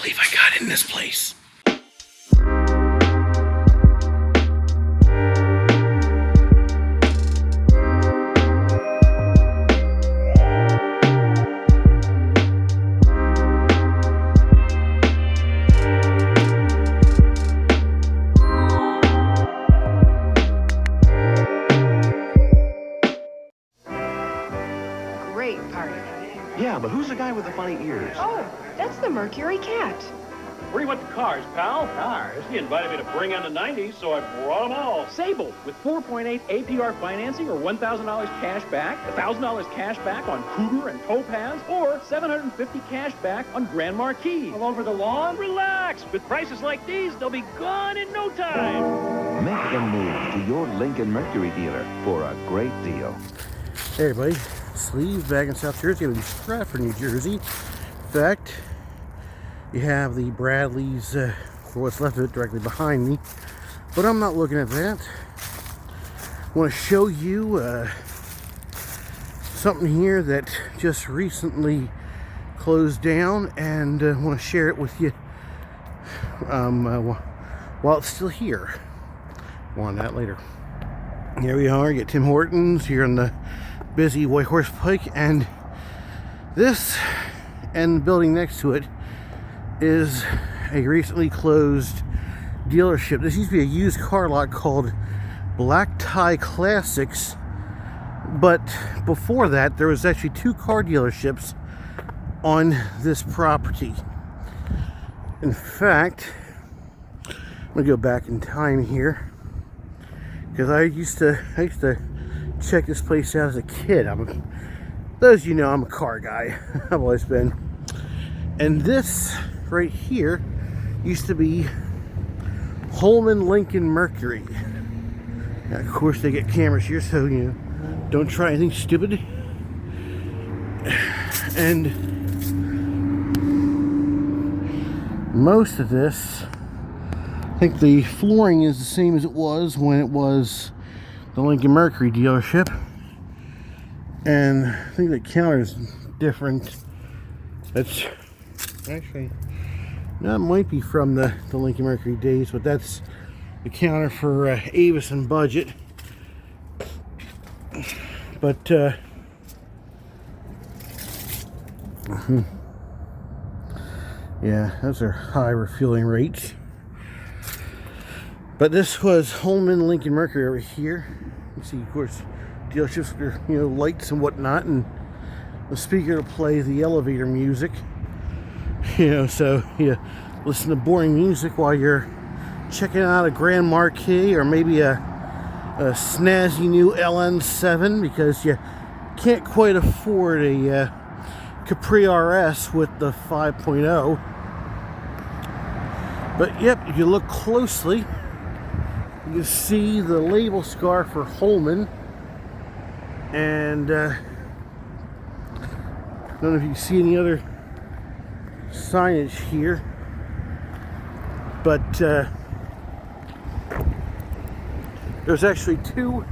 believe I got in this place. Great party. Yeah, but who's the guy with the funny ears? Oh, that's the Mercury Cat. Where do you want the cars, pal? Cars? He invited me to bring in the 90s, so I brought them all. Sable, with 4.8 APR financing or $1,000 cash back, $1,000 cash back on Cougar and Topaz, or $750 cash back on Grand Marquis. All over the lawn? Relax! With prices like these, they'll be gone in no time. Make the move to your Lincoln Mercury dealer for a great deal. Hey everybody, Sleeve back in South Jersey, in Stratford, New Jersey. In fact, you have the Bradleys, for what's left of it, directly behind me. But I'm not looking at that. I want to show you something here that just recently closed down, and I want to share it with you while it's still here. More on that later. Here we are, you get Tim Hortons here on the busy White Horse Pike, and this and the building next to it is a recently closed dealership. This used to be a used car lot called Black Tie Classics, but before that there was actually 2 car dealerships on this property. In fact, I'm gonna go back in time here, because I used to check this place out as a kid. Those of you know, I'm a car guy. I've always been. And this right here used to be Holman Lincoln Mercury. Now, of course, they get cameras here, so you know, don't try anything stupid. And most of this, I think the flooring is the same as it was when it was the Lincoln Mercury dealership, and I think the counter is different. That's actually, that might be from the Lincoln Mercury days, but that's the counter for Avis and Budget. But yeah, those are high refueling rates. But this was Holman Lincoln Mercury over here. You see, of course, dealerships with, you know, lights and whatnot, and the speaker to play the elevator music. You know, so you listen to boring music while you're checking out a Grand Marquis, or maybe a snazzy new LN7, because you can't quite afford a Capri RS with the 5.0. But yep, if you look closely, you can see the label scar for Holman, and I don't know if you can see any other signage here, but there's actually 2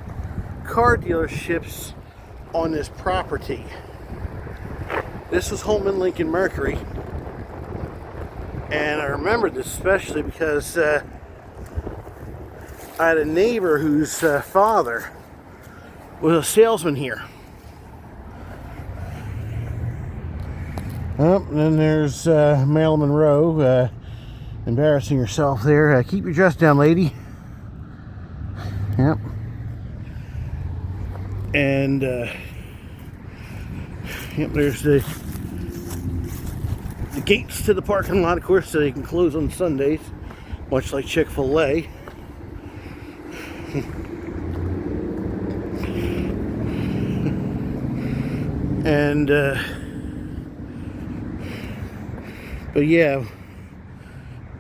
car dealerships on this property. This was Holman Lincoln Mercury, and I remember this especially because I had a neighbor whose father was a salesman here. Oh, and then there's Marilyn Monroe embarrassing herself there. Keep your dress down, lady. Yep. And yep, there's the gates to the parking lot, of course, so they can close on Sundays, much like Chick-fil-A. And but yeah,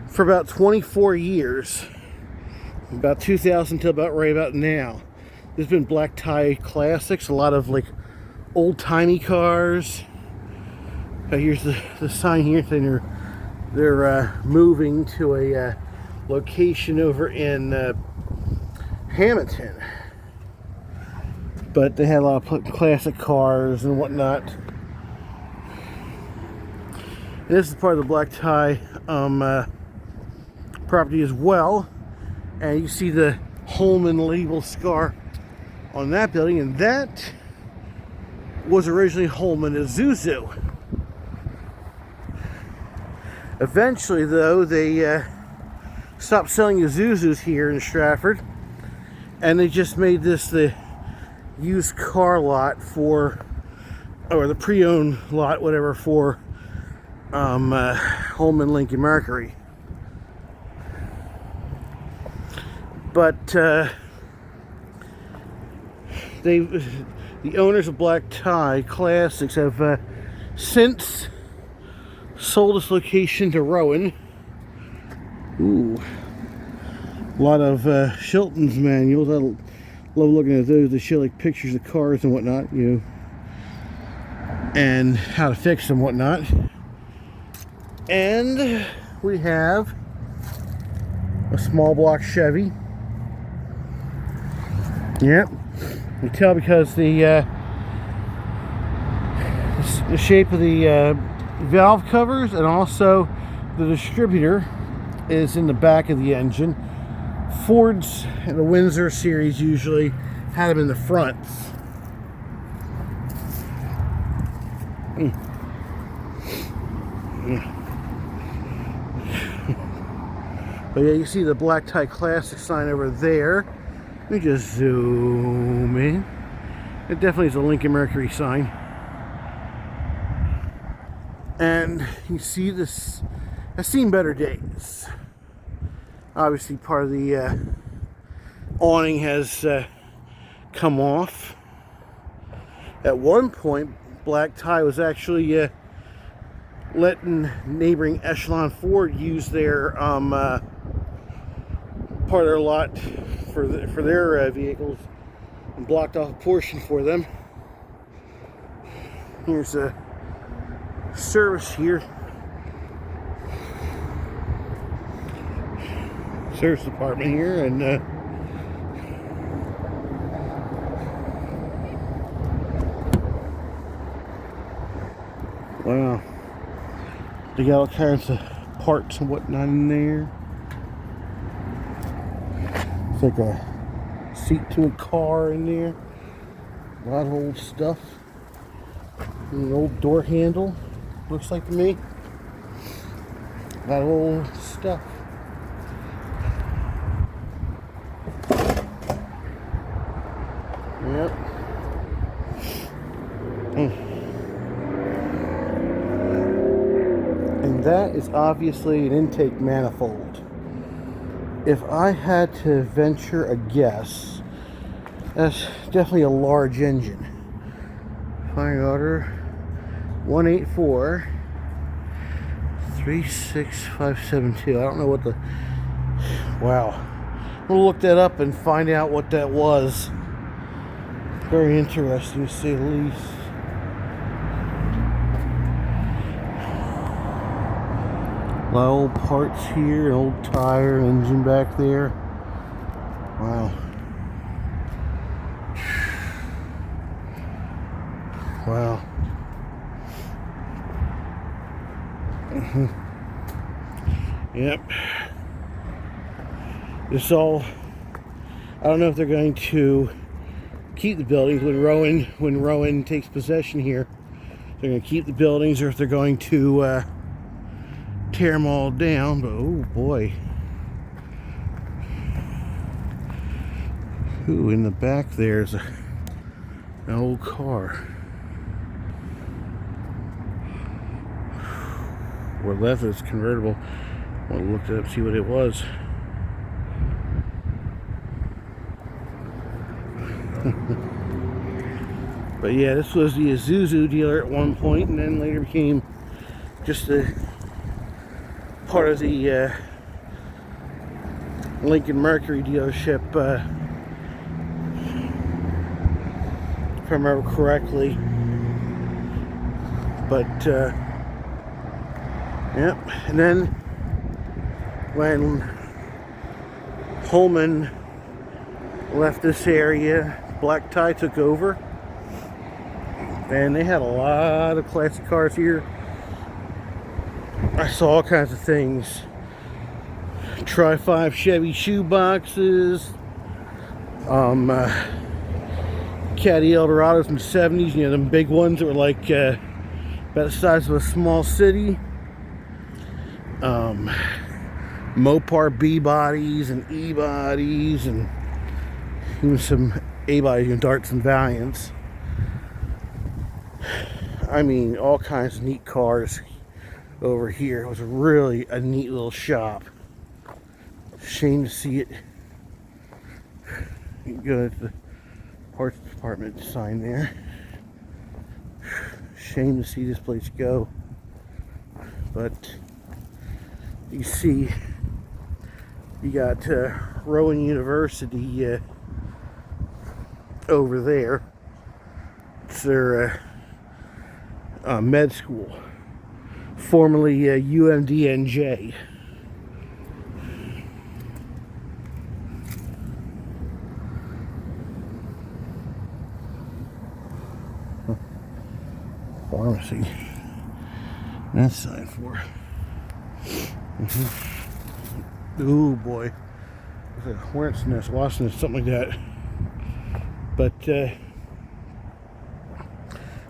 for about 24 years, about 2000 till about right about now, there's been Black Tie Classics, a lot of like old-timey cars. Here's the sign here saying they're moving to a location over in Hamilton. But they had a lot of classic cars and whatnot. And this is part of the black tie property as well. And you see the Holman label scar on that building, and that was originally Holman Isuzu. Eventually, though, they stopped selling Isuzus here in Stratford, and they just made this the used car lot for, or the pre-owned lot, whatever, for Holman Lincoln Mercury. But the owners of Black Tie Classics have since sold this location to Rowan. Ooh, a lot of Shilton's manuals. I love looking at those. They show like pictures of cars and whatnot, you know, and how to fix them, whatnot. And we have a small block Chevy. Yep, you tell because the shape of the valve covers and also the distributor is in the back of the engine. Fords and the Windsor series usually had them in the fronts. But yeah, you see the Black Tie Classic sign over there. Let me just zoom in. It definitely is a Lincoln Mercury sign. And you see this, I've seen better days. Obviously part of the awning has come off. At one point, Black Tie was actually letting neighboring Echelon Ford use their part of their lot for their vehicles, and blocked off a portion for them. Here's a service here. Service department here, and wow, they got all kinds of parts and whatnot in there. It's like a seat to a car in there. A lot of old stuff. And an old door handle, looks like to me. A lot of old stuff. Yep. And that is obviously an intake manifold. If I had to venture a guess, that's definitely a large engine. Fire order 184 36572. I don't know what the, wow. I'm gonna look that up and find out what that was. Very interesting to say the least. A lot of old parts here, an old tire, engine back there. Wow. Wow. Yep. This all, I don't know if they're going to keep the buildings when Rowan takes possession here. They're going to keep the buildings, or if they're going to tear them all down. But oh boy. Ooh, in the back there's an old car. Or left, it's convertible. I want to look it up, see what it was. But yeah, this was the Isuzu dealer at one point, and then later became just a part of the Lincoln Mercury dealership, if I remember correctly. But yep, and then when Holman left this area, Black Tie took over, and they had a lot of classic cars here. I saw all kinds of things. Tri-5 Chevy shoe boxes. Caddy Eldorados from the 70s, you know, them big ones that were like about the size of a small city. Mopar B bodies and E bodies, and even some A bodies, you know, Darts and Valiants. I mean, all kinds of neat cars over here. It was really a neat little shop. Shame to see it. You can go to the parts department sign there. Shame to see this place go. But you see, you got Rowan University over there. It's their med school, formerly UMDNJ. Pharmacy. That's sign for. Oh boy. It's a hornet's nest, wasp nest, something like that. But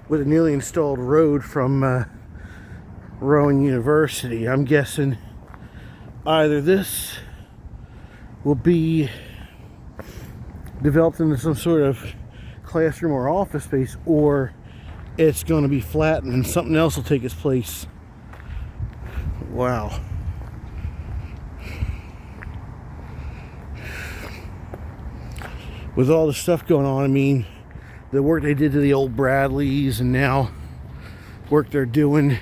with a newly installed road from Rowan University, I'm guessing either this will be developed into some sort of classroom or office space, or it's going to be flattened and something else will take its place. Wow. With all the stuff going on, I mean, the work they did to the old Bradleys and now work they're doing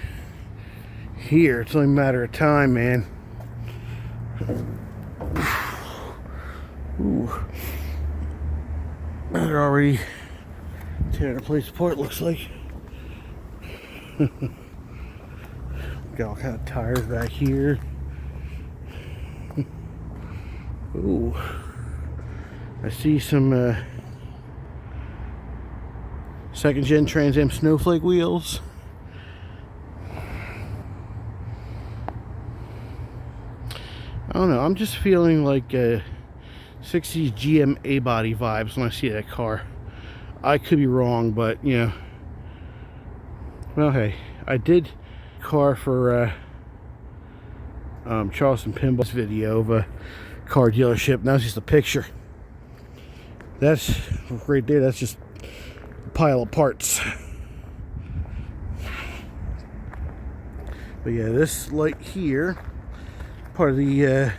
here, it's only a matter of time, man. Ooh. They're already tearing the place apart, looks like. Got all kind of tires back here. Ooh. I see some second gen Trans Am snowflake wheels. I don't know, I'm just feeling like 60s GM A-body vibes when I see that car. I could be wrong, but you know. Well, hey, I did car for Charleston Pinball's video of a car dealership. Now it's just a picture. That's right there. That's just a pile of parts. But yeah, this light here, part of the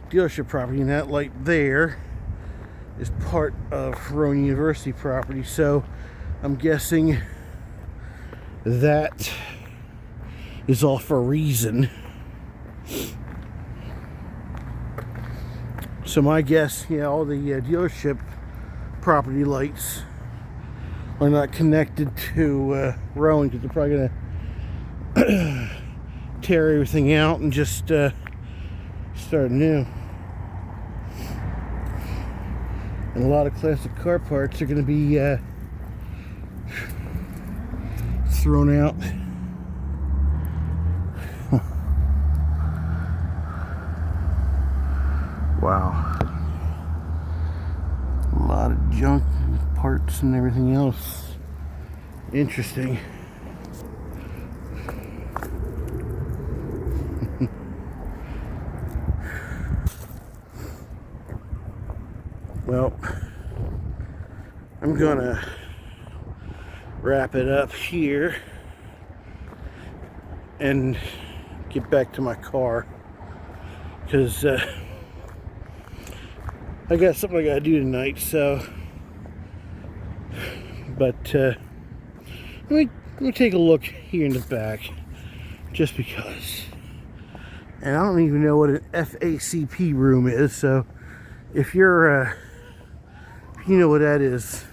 dealership property, and that light there is part of Rowan University property. So I'm guessing that is all for a reason. So my guess, yeah, all the dealership property lights are not connected to Rowan, because they're probably gonna tear everything out and just start new. And a lot of classic car parts are gonna be thrown out. Wow. A lot of junk parts and everything else. Interesting. Well, I'm gonna wrap it up here and get back to my car, because I got something I gotta do tonight. So, but let me take a look here in the back, just because. And I don't even know what an FACP room is. So, if you're if you know what that is,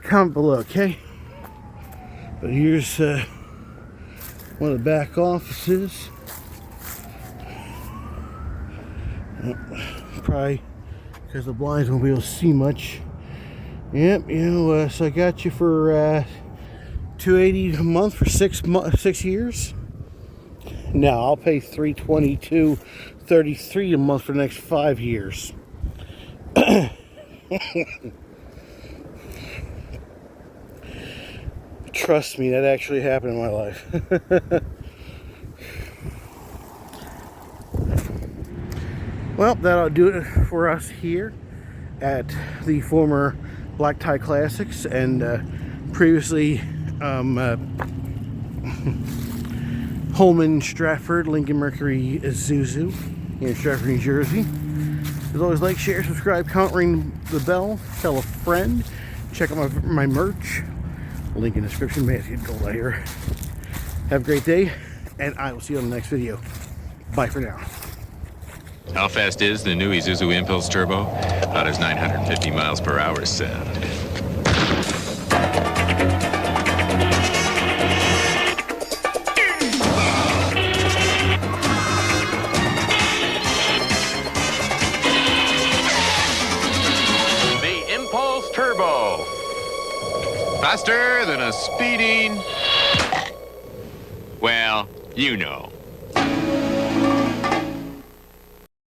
comment below, okay? But here's one of the back offices. Probably because the blinds won't be able to see much. Yep, you know, so I got you for $280 a month for 6 years. Now I'll pay $322.33 a month for the next 5 years. Trust me, that actually happened in my life. Well, that'll do it for us here at the former Black Tie Classics and previously Holman, Stratford, Lincoln Mercury, Isuzu here in Stratford, New Jersey. As always, like, share, subscribe, comment, ring the bell, tell a friend, check out my merch. Link in the description. May I see gold out here. Have a great day, and I will see you on the next video. Bye for now. How fast is the new Isuzu Impulse Turbo? How does 950 miles per hour sound? The Impulse Turbo. Faster than a speeding... Well, you know.